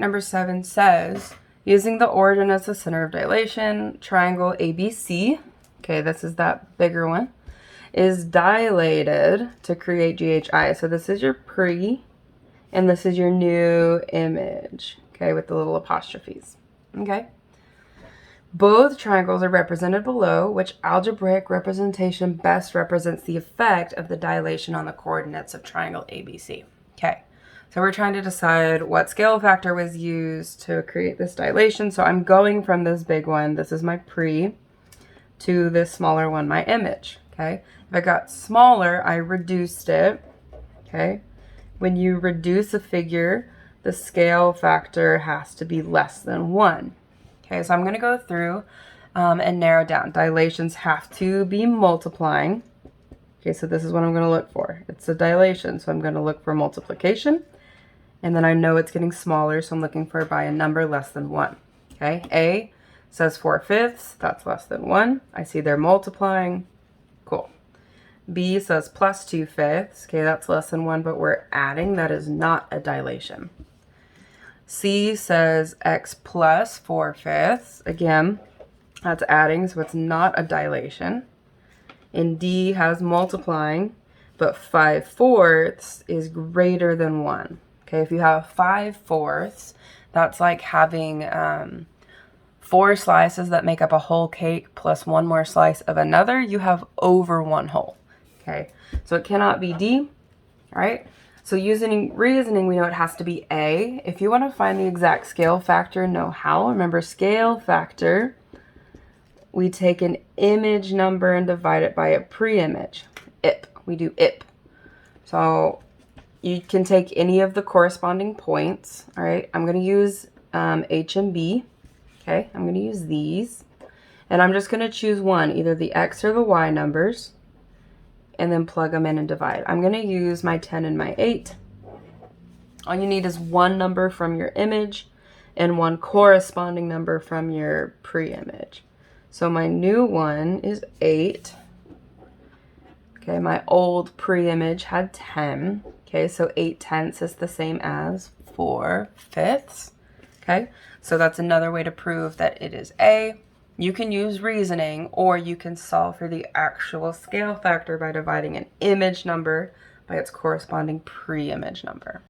number 7 says, using the origin as the center of dilation, triangle ABC, okay, this is that bigger one, is dilated to create GHI. So this is your pre, and this is your new image, okay, with the little apostrophes, okay? Both triangles are represented below. Which algebraic representation best represents the effect of the dilation on the coordinates of triangle ABC? Okay, so we're trying to decide what scale factor was used to create this dilation. So I'm going from this big one, this is my pre, to this smaller one, my image, okay? If it got smaller, I reduced it, okay? When you reduce a figure, the scale factor has to be less than 1. Okay, so I'm going to go through and narrow down. Dilations have to be multiplying. Okay, so this is what I'm going to look for. It's a dilation, so I'm going to look for multiplication. And then I know it's getting smaller, so I'm looking for by a number less than 1. Okay, A says 4/5, that's less than 1. I see they're multiplying. Cool. B says plus 2/5. Okay, that's less than 1, but we're adding. That is not a dilation. C says x plus 4/5. Again, that's adding, so it's not a dilation. And D has multiplying, but 5/4 is greater than 1. Okay, if you have 5/4, that's like having 4 slices that make up a whole cake plus 1 more slice of another. You have over 1 whole. Okay, so it cannot be D, all right? So using reasoning, we know it has to be A. If you want to find the exact scale factor, know how. Remember, scale factor, we take an image number and divide it by a pre-image. IP. We do IP. So you can take any of the corresponding points. All right, I'm going to use H and B. Okay, I'm going to use these. And I'm just going to choose one, either the X or the Y numbers, and then plug them in and divide. I'm going to use my 10 and my 8. All you need is one number from your image and one corresponding number from your pre-image. So my new one is 8. Okay, my old pre-image had 10. Okay, so 8/10 is the same as 4/5. Okay, so that's another way to prove that it is A. You can use reasoning, or you can solve for the actual scale factor by dividing an image number by its corresponding pre-image number.